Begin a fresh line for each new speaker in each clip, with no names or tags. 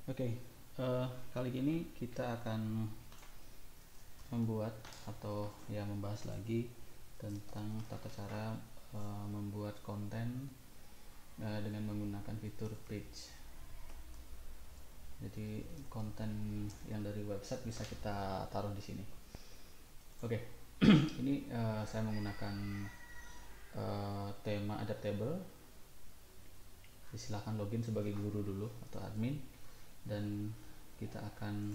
Oke, kali ini kita akan membuat atau ya membahas lagi tentang tata cara membuat konten dengan menggunakan fitur page. Jadi konten yang dari website bisa kita taruh di sini. Oke, ini saya menggunakan tema adaptable. Silahkan login sebagai guru dulu atau admin, dan kita akan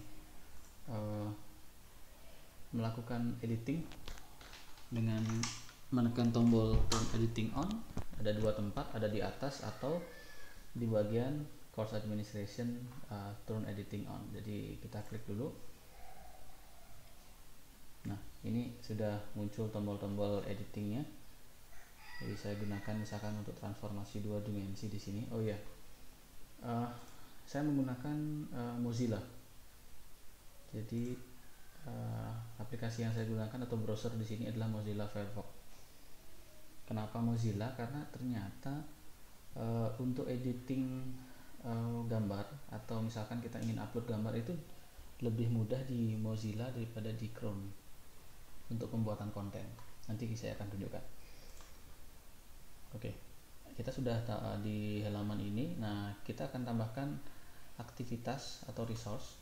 melakukan editing dengan menekan tombol turn editing on. Ada dua tempat, ada di atas atau di bagian course administration turn editing on. Jadi kita klik dulu. Nah, ini sudah muncul tombol-tombol editingnya. Jadi saya gunakan misalkan untuk transformasi dua dimensi di sini. Oh ya, saya menggunakan Mozilla. Jadi aplikasi yang saya gunakan atau browser di sini adalah Mozilla Firefox. Kenapa Mozilla? Karena ternyata untuk editing gambar atau misalkan kita ingin upload gambar itu lebih mudah di Mozilla daripada di Chrome untuk pembuatan konten. Nanti saya akan tunjukkan. Oke, kita sudah di halaman ini. Nah, kita akan tambahkan aktivitas atau resource.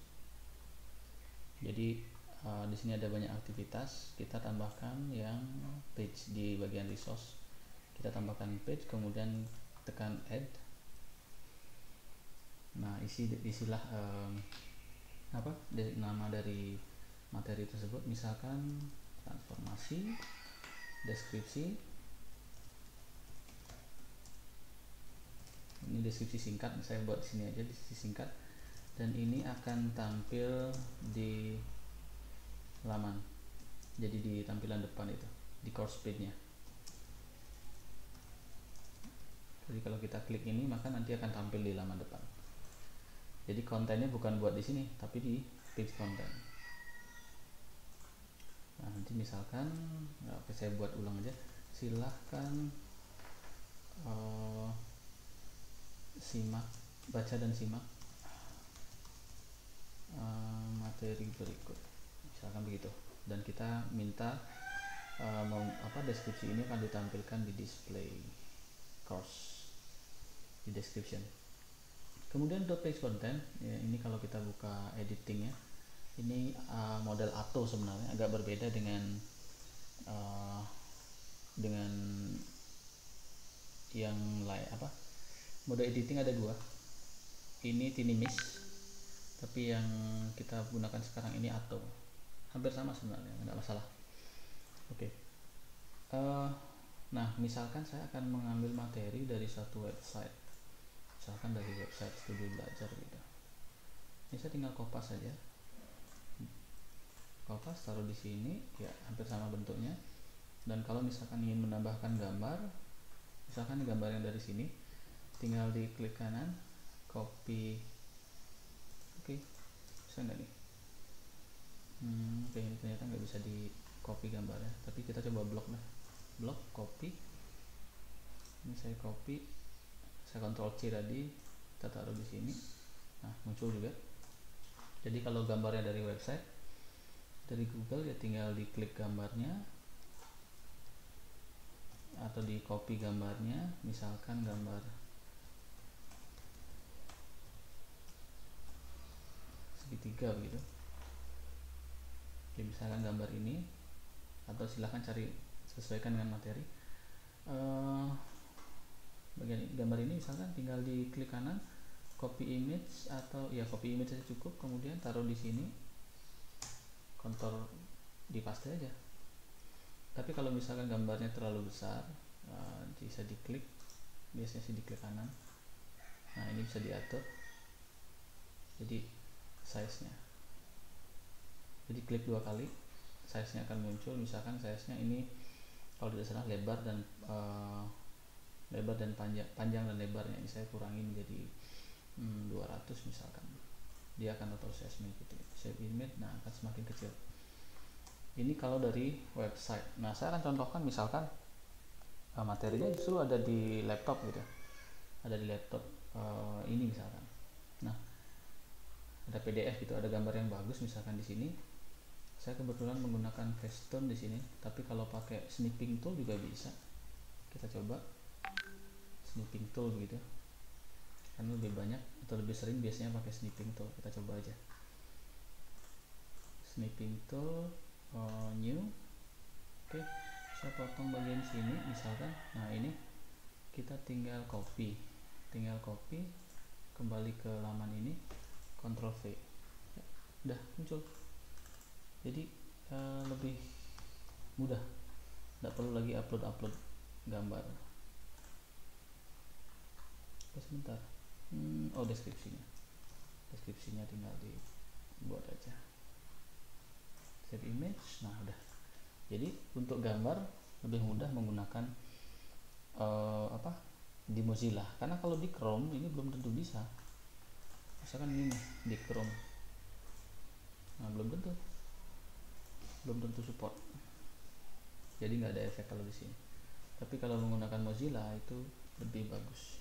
Jadi di sini ada banyak aktivitas. Kita tambahkan yang page di bagian resource. Kita tambahkan page, kemudian tekan add. Nah, isilah nama dari materi tersebut. Misalkan transformasi, deskripsi. Ini deskripsi singkat, saya buat di sini aja deskripsi singkat, dan ini akan tampil di halaman, jadi di tampilan depan itu, di course page-nya. Jadi kalau kita klik ini maka nanti akan tampil di halaman depan. Jadi kontennya bukan buat di sini tapi di page konten. Nah, nanti misalkan oke, saya buat ulang aja. Silahkan baca dan simak materi berikut, misalkan begitu. Dan kita minta deskripsi ini akan ditampilkan di display course di description. Kemudian untuk page content ya, ini kalau kita buka editingnya, ini model auto sebenarnya agak berbeda dengan yang lain. Mode editing ada dua. Ini Tinimis, tapi yang kita gunakan sekarang ini auto. Hampir sama sebenarnya, nggak masalah. Oke. Nah, misalkan saya akan mengambil materi dari satu website, misalkan dari website Studio Belajar gitu. Ini saya tinggal kopas saja, kopas taruh di sini, ya hampir sama bentuknya. Dan kalau misalkan ingin menambahkan gambar, misalkan gambar yang dari sini, tinggal diklik kanan, copy. Oke, bisa nggak nih? Ini ternyata nggak bisa di copy gambarnya, tapi kita coba blok lah. Blok, copy. Ini saya copy, saya Ctrl C tadi, kita taruh di sini. Nah, muncul juga. Jadi kalau gambarnya dari website, dari Google, ya tinggal diklik gambarnya atau di copy gambarnya, misalkan gambar segitiga begitu. Oke, misalkan gambar ini, atau silahkan cari sesuaikan dengan materi. Bagian gambar ini misalkan tinggal diklik kanan, copy image, atau ya copy image saja cukup, kemudian taruh di sini, Ctrl di paste aja. Tapi kalau misalkan gambarnya terlalu besar, bisa diklik, biasanya sih diklik kanan. Nah, ini bisa diatur jadi size nya, jadi klik dua kali, size nya akan muncul. Misalkan size nya ini kalau tidak salah lebar dan panjang dan lebarnya ini saya kurangi menjadi 200 misalkan, dia akan auto size mengikuti save image. Nah, akan semakin kecil. Ini kalau dari website. Nah, saya akan contohkan misalkan materinya justru ada di laptop gitu, ada di laptop ini misalkan. Nah, ada PDF gitu, ada gambar yang bagus misalkan di sini. Saya kebetulan menggunakan Facetune di sini, tapi kalau pakai snipping tool juga bisa. Kita coba snipping tool gitu, kan lebih banyak atau lebih sering biasanya pakai snipping tool. Kita coba aja snipping tool, new. Oke, saya potong bagian sini misalkan. Nah ini kita tinggal copy kembali ke laman ini, Ctrl V, ya, udah muncul. Jadi lebih mudah, tidak perlu lagi upload gambar. Sebentar, deskripsinya tinggal dibuat aja, save image. Nah udah. Jadi untuk gambar lebih mudah menggunakan di Mozilla, karena kalau di Chrome ini belum tentu bisa. Misalkan ini nih di Chrome, nah belum tentu support, jadi nggak ada efek kalau di sini. Tapi kalau menggunakan Mozilla itu lebih bagus.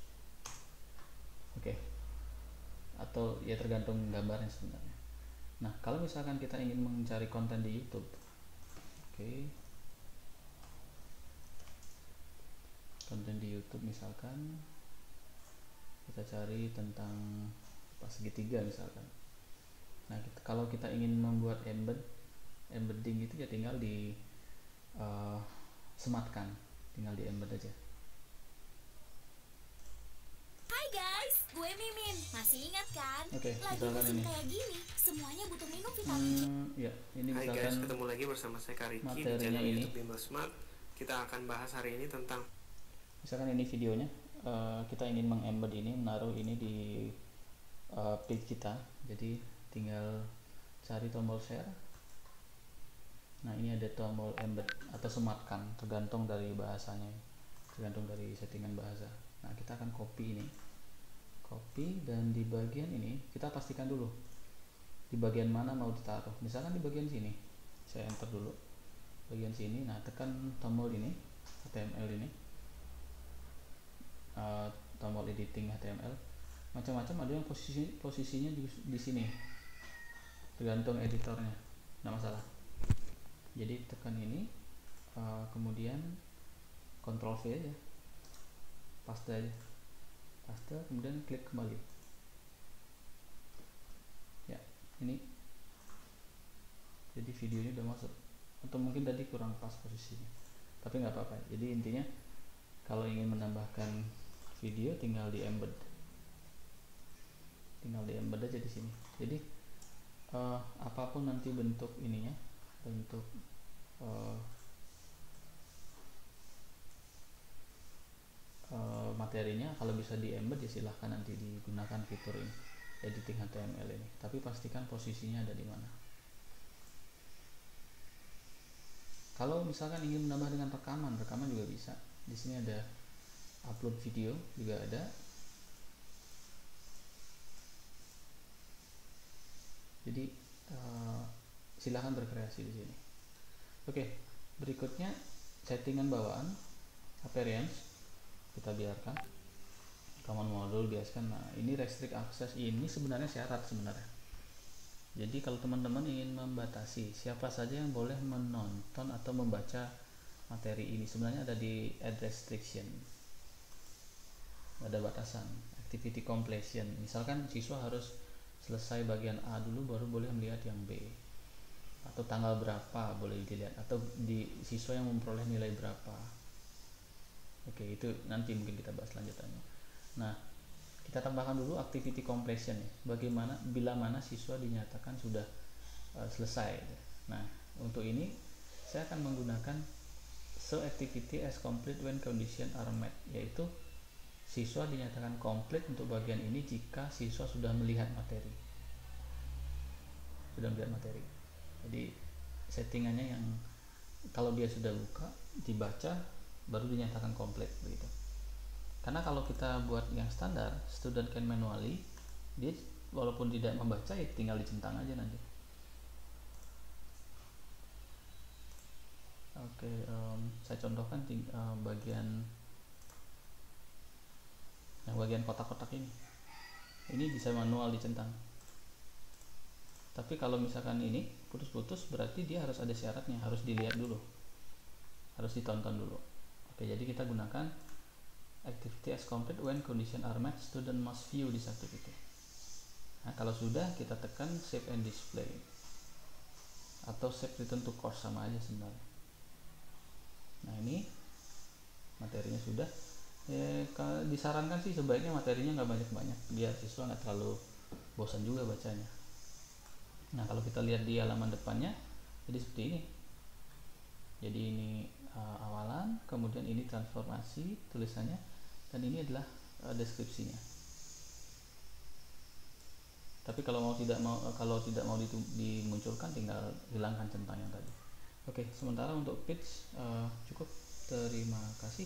Oke. Atau ya tergantung gambarnya sebenarnya. Nah kalau misalkan kita ingin mencari konten di YouTube, oke, konten di YouTube misalkan kita cari tentang segitiga misalkan. Nah kalau kita ingin membuat embedding itu ya tinggal di sematkan, tinggal di embed aja.
Hai guys, gue Mimin. Masih ingat kan?
Oke,
Lagi
misalkan
musim
ini.
kayak gini, semuanya butuh minum vitamin C.
Ya, ini
Hai
misalkan
guys, ketemu lagi bersama saya Kariki di
materinya
channel
ini.
YouTube Bimbel Smart. Kita akan bahas hari ini tentang,
misalkan ini videonya, kita ingin mengembed ini, menaruh ini di page kita. Jadi tinggal cari tombol share. Nah ini ada tombol embed atau sematkan, tergantung dari bahasanya, tergantung dari settingan bahasa. Nah kita akan copy ini, dan di bagian ini kita pastikan dulu di bagian mana mau ditaruh. Misalkan di bagian sini, saya enter dulu bagian sini. Nah tekan tombol ini, HTML ini, tombol editing HTML, macam-macam. Ada yang posisinya di sini, tergantung editornya, nggak masalah. Jadi tekan ini, kemudian Ctrl V aja, paste aja, kemudian klik kembali. Ya ini jadi videonya udah masuk, atau mungkin tadi kurang pas posisinya, tapi nggak apa-apa. Jadi intinya kalau ingin menambahkan video tinggal di embed aja di sini. Jadi apapun nanti bentuk ininya, bentuk materinya, kalau bisa di embed ya silahkan nanti digunakan fitur ini, editing HTML ini. Tapi pastikan posisinya ada di mana. Kalau misalkan ingin menambah dengan rekaman juga bisa. Di sini ada upload video juga ada. Jadi silahkan berkreasi di sini. Oke, berikutnya settingan bawaan, appearance kita biarkan, command module biaskan. Nah ini restrict access ini sebenarnya syarat sebenarnya. Jadi kalau teman-teman ingin membatasi siapa saja yang boleh menonton atau membaca materi ini, sebenarnya ada di add restriction, ada batasan activity completion. Misalkan siswa harus selesai bagian A dulu baru boleh melihat yang B, atau tanggal berapa boleh dilihat, atau di siswa yang memperoleh nilai berapa. Oke, itu nanti mungkin kita bahas lanjutannya. Nah kita tambahkan dulu activity completion ya, bagaimana bila mana siswa dinyatakan sudah selesai. Nah untuk ini saya akan menggunakan show activity as complete when condition are met, yaitu siswa dinyatakan komplit untuk bagian ini jika siswa sudah melihat materi. Jadi settingannya yang kalau dia sudah buka, dibaca, baru dinyatakan komplit begitu. Karena kalau kita buat yang standar, student can manually, dia walaupun tidak membaca ya tinggal dicentang aja nanti. Oke, saya contohkan bagian kotak-kotak ini bisa manual dicentang. Tapi kalau misalkan ini putus-putus berarti dia harus ada syaratnya, harus dilihat dulu, harus ditonton dulu. Oke, jadi kita gunakan activity as complete when condition are met, student must view this activity. Nah, kalau sudah kita tekan save and display atau save return to course, sama aja sebenarnya. Nah, ini materinya sudah. Disarankan sih sebaiknya materinya nggak banyak-banyak biar siswa nggak terlalu bosan juga bacanya. Nah, kalau kita lihat di halaman depannya jadi seperti ini. Jadi ini awalan, kemudian ini transformasi tulisannya, dan ini adalah deskripsinya. Tapi kalau tidak mau dimunculkan, tinggal hilangkan centang yang tadi. Oke, sementara untuk pitch cukup. Terima kasih.